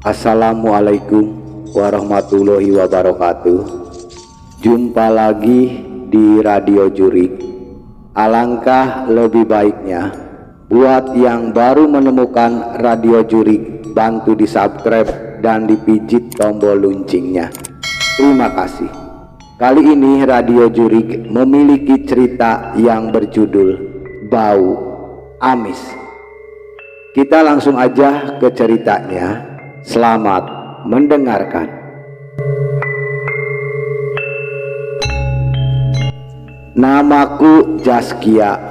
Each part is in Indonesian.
Assalamualaikum warahmatullahi wabarakatuh. Jumpa lagi di Radio Jurik. Alangkah lebih baiknya buat yang baru menemukan Radio Jurik, bantu di subscribe dan dipijit tombol loncengnya. Terima kasih. Kali ini Radio Jurik memiliki cerita yang berjudul Bau Amis. Kita langsung aja ke ceritanya. Selamat mendengarkan. Namaku Zaskia.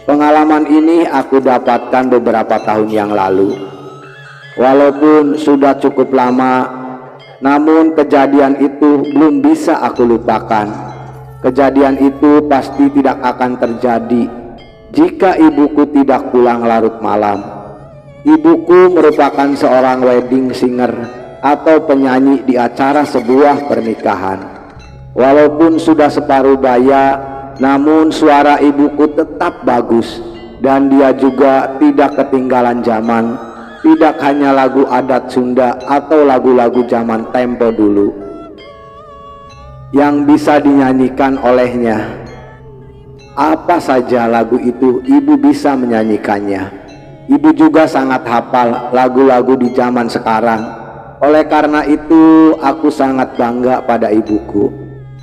Pengalaman ini aku dapatkan beberapa tahun yang lalu. Walaupun sudah cukup lama, namun kejadian itu belum bisa aku lupakan. Kejadian itu pasti tidak akan terjadi jika ibuku tidak pulang larut malam. Ibuku merupakan seorang wedding singer atau penyanyi di acara sebuah pernikahan. Walaupun sudah separuh baya, namun suara ibuku tetap bagus dan dia juga tidak ketinggalan zaman. Tidak hanya lagu adat Sunda atau lagu-lagu zaman tempo dulu yang bisa dinyanyikan olehnya. Apa saja lagu itu ibu bisa menyanyikannya. Ibu juga sangat hafal lagu-lagu di zaman sekarang. Oleh karena itu aku sangat bangga pada ibuku.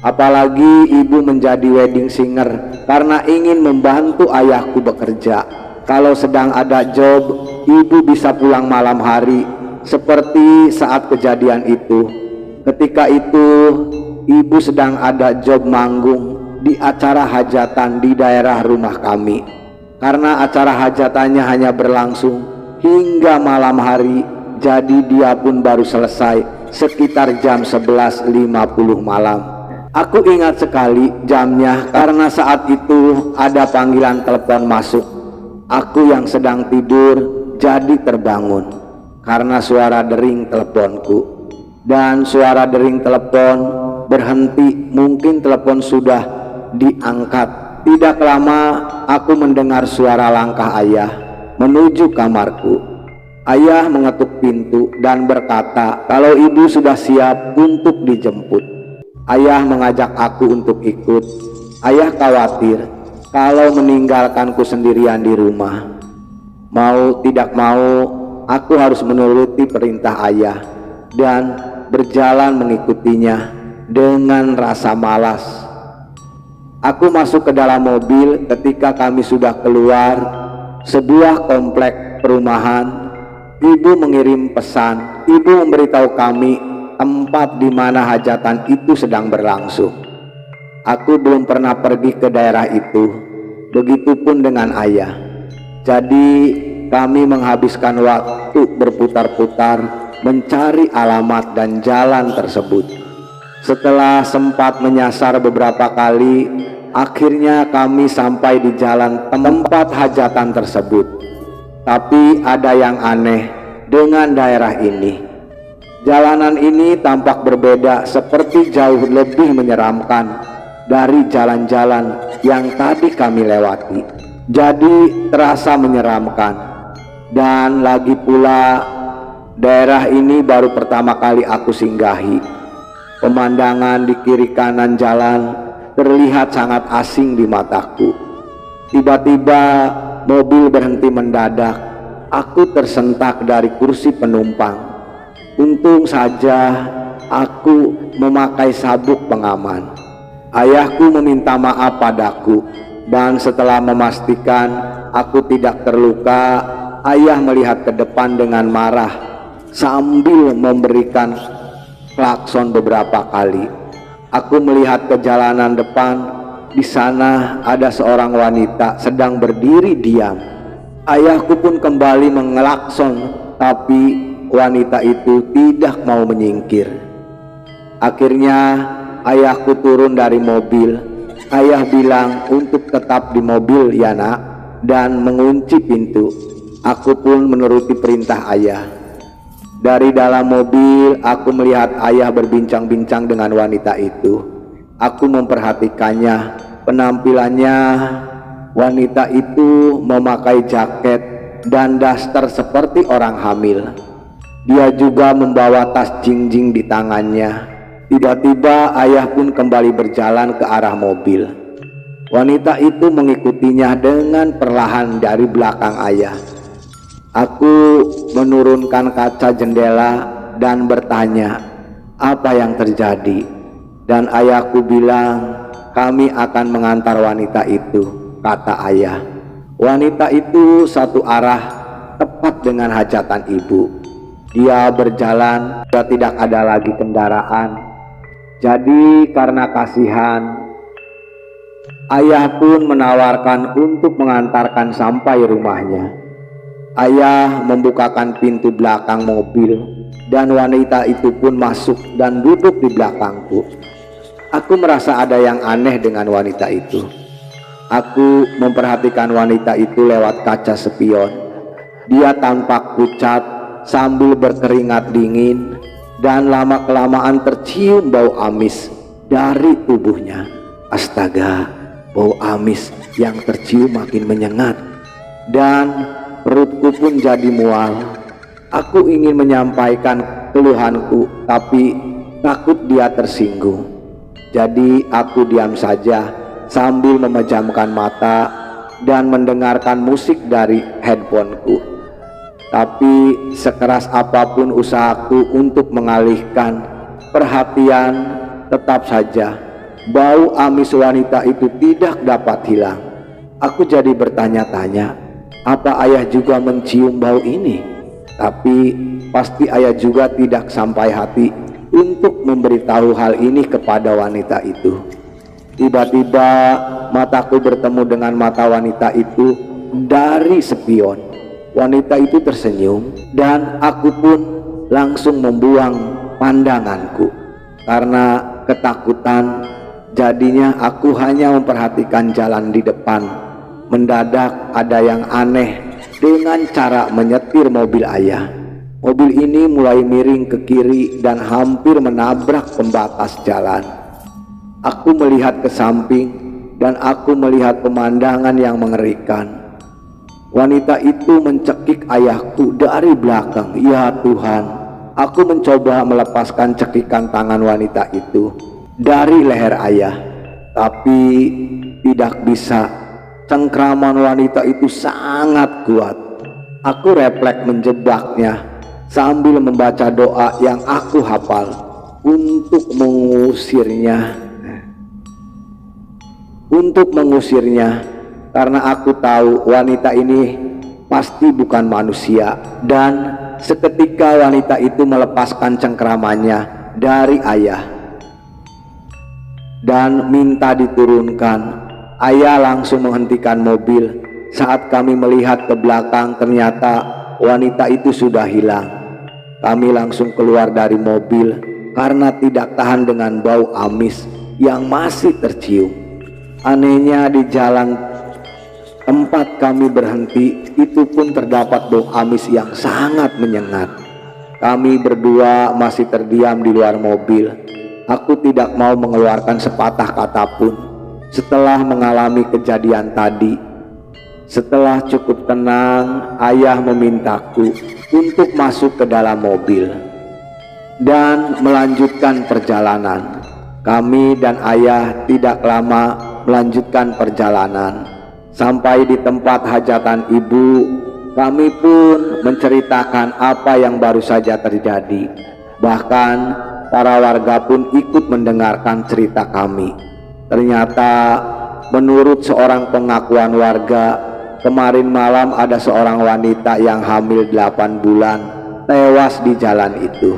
Apalagi ibu menjadi wedding singer karena ingin membantu ayahku bekerja. Kalau sedang ada job, ibu bisa pulang malam hari. Seperti saat kejadian itu. Ketika itu ibu sedang ada job manggung di acara hajatan di daerah rumah kami. Karena acara hajatannya hanya berlangsung hingga malam hari, jadi dia pun baru selesai sekitar jam 11.50 malam. Aku ingat sekali jamnya karena saat itu ada panggilan telepon masuk. Aku yang sedang tidur jadi terbangun karena suara dering teleponku. Dan suara dering telepon berhenti, mungkin telepon sudah diangkat. Tidak lama aku mendengar suara langkah ayah menuju kamarku. Ayah mengetuk pintu dan berkata kalau ibu sudah siap untuk dijemput. Ayah mengajak aku untuk ikut. Ayah khawatir kalau meninggalkanku sendirian di rumah. Mau tidak mau aku harus menuruti perintah ayah dan berjalan mengikutinya dengan rasa malas. Aku masuk ke dalam mobil ketika kami sudah keluar sebuah komplek perumahan. Ibu mengirim pesan. Ibu memberitahu kami tempat di mana hajatan itu sedang berlangsung. Aku belum pernah pergi ke daerah itu. Begitupun dengan ayah. Jadi kami menghabiskan waktu berputar-putar mencari alamat dan jalan tersebut. Setelah sempat menyasar beberapa kali, akhirnya kami sampai di jalan tempat hajatan tersebut. Tapi ada yang aneh dengan daerah ini. Jalanan ini tampak berbeda, seperti jauh lebih menyeramkan dari jalan-jalan yang tadi kami lewati. Jadi terasa menyeramkan. Dan lagi pula daerah ini baru pertama kali aku singgahi. Pemandangan di kiri kanan jalan terlihat sangat asing di mataku. Tiba-tiba mobil berhenti mendadak. Aku tersentak dari kursi penumpang. Untung saja aku memakai sabuk pengaman. Ayahku meminta maaf padaku dan setelah memastikan aku tidak terluka, ayah melihat ke depan dengan marah sambil memberikan klakson beberapa kali. Aku melihat ke jalanan depan. Di sana ada seorang wanita sedang berdiri diam. Ayahku pun kembali mengelakson, tapi wanita itu tidak mau menyingkir. Akhirnya ayahku turun dari mobil. Ayah bilang untuk tetap di mobil ya nak, dan mengunci pintu. Aku pun menuruti perintah ayah. Dari dalam mobil aku melihat ayah berbincang-bincang dengan wanita itu. Aku memperhatikannya. Penampilannya, wanita itu memakai jaket dan daster seperti orang hamil. Dia juga membawa tas jingjing di tangannya. Tiba-tiba ayah pun kembali berjalan ke arah mobil. Wanita itu mengikutinya dengan perlahan dari belakang ayah. Aku menurunkan kaca jendela dan bertanya, apa yang terjadi? Dan ayahku bilang, kami akan mengantar wanita itu, kata ayah. Wanita itu satu arah tepat dengan hajatan ibu. Dia berjalan, sudah tidak ada lagi kendaraan. Jadi karena kasihan, ayah pun menawarkan untuk mengantarkan sampai rumahnya. Ayah membukakan pintu belakang mobil dan wanita itu pun masuk dan duduk di belakangku. Aku merasa ada yang aneh dengan wanita itu. Aku memperhatikan wanita itu lewat kaca spion. Dia tampak pucat sambil berkeringat dingin dan lama-kelamaan tercium bau amis dari tubuhnya. Astaga, bau amis yang tercium makin menyengat dan perutku pun jadi mual. Aku ingin menyampaikan keluhanku, tapi takut dia tersinggung. Jadi aku diam saja sambil memejamkan mata dan mendengarkan musik dari handphoneku. Tapi sekeras apapun usahaku untuk mengalihkan perhatian, tetap saja bau amis wanita itu tidak dapat hilang. Aku jadi bertanya-tanya, apa ayah juga mencium bau ini? Tapi pasti ayah juga tidak sampai hati untuk memberitahu hal ini kepada wanita itu. Tiba-tiba mataku bertemu dengan mata wanita itu dari spion. Wanita itu tersenyum dan aku pun langsung membuang pandanganku karena ketakutan. Jadinya aku hanya memperhatikan jalan di depan. Mendadak ada yang aneh dengan cara menyetir mobil ayah. Mobil ini mulai miring ke kiri dan hampir menabrak pembatas jalan. Aku melihat ke samping dan aku melihat pemandangan yang mengerikan. Wanita itu mencekik ayahku dari belakang. Ya Tuhan, aku mencoba melepaskan cekikan tangan wanita itu dari leher ayah, tapi tidak bisa. Cengkraman wanita itu sangat kuat. Aku refleks menjebaknya sambil membaca doa yang aku hafal untuk mengusirnya karena aku tahu wanita ini pasti bukan manusia. Dan seketika wanita itu melepaskan cengkramannya dari ayah dan minta diturunkan. Ayah langsung menghentikan mobil. Saat kami melihat ke belakang, ternyata wanita itu sudah hilang. Kami langsung keluar dari mobil karena tidak tahan dengan bau amis yang masih tercium. Anehnya di jalan tempat kami berhenti itu pun terdapat bau amis yang sangat menyengat. Kami berdua masih terdiam di luar mobil. Aku tidak mau mengeluarkan sepatah kata pun setelah mengalami kejadian tadi. Setelah cukup tenang, ayah memintaku untuk masuk ke dalam mobil dan melanjutkan perjalanan. Kami dan ayah tidak lama melanjutkan perjalanan. Sampai di tempat hajatan ibu, kami pun menceritakan apa yang baru saja terjadi. Bahkan para warga pun ikut mendengarkan cerita kami. Ternyata menurut seorang pengakuan warga, kemarin malam ada seorang wanita yang hamil 8 bulan tewas di jalan itu.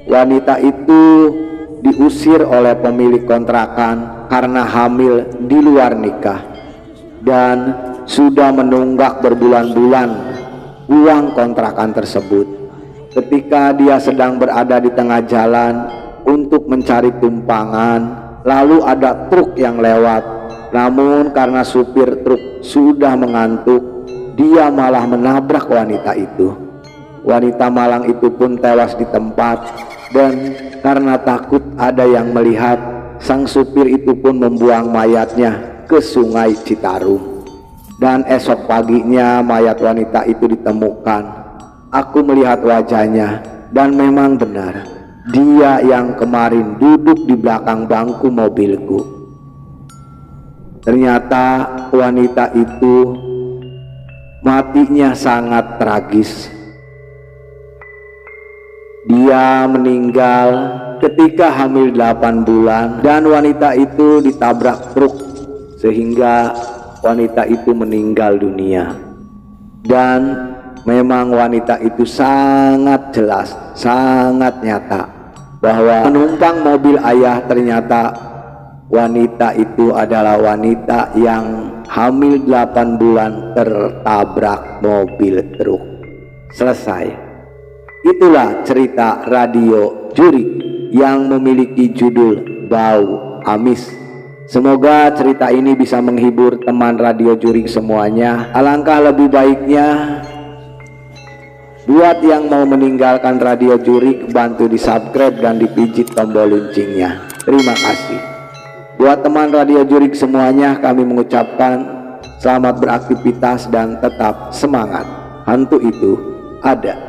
Wanita itu diusir oleh pemilik kontrakan karena hamil di luar nikah dan sudah menunggak berbulan-bulan uang kontrakan tersebut. Ketika dia sedang berada di tengah jalan untuk mencari tumpangan, lalu ada truk yang lewat. Namun karena supir truk sudah mengantuk, dia malah menabrak wanita itu. Wanita malang itu pun tewas di tempat, dan karena takut ada yang melihat, sang supir itu pun membuang mayatnya ke Sungai Citarum. Dan esok paginya mayat wanita itu ditemukan. Aku melihat wajahnya, Dan memang benar, dia yang kemarin duduk di belakang bangku mobilku. Ternyata wanita itu matinya sangat tragis. Dia meninggal ketika hamil 8 bulan dan wanita itu ditabrak truk sehingga wanita itu meninggal dunia. Dan memang wanita itu sangat jelas, sangat nyata bahwa penumpang mobil ayah ternyata wanita itu adalah wanita yang hamil 8 bulan tertabrak mobil truk. Selesai. Itulah cerita radio Jurik yang memiliki judul Bau Amis. Semoga cerita ini bisa menghibur teman radio Jurik semuanya. Alangkah lebih baiknya buat yang mau meninggalkan radio Jurik, bantu di subscribe dan dipijit tombol loncengnya. Terima kasih. Buat teman radio Jurik semuanya, kami mengucapkan selamat beraktivitas dan tetap semangat. Hantu itu ada.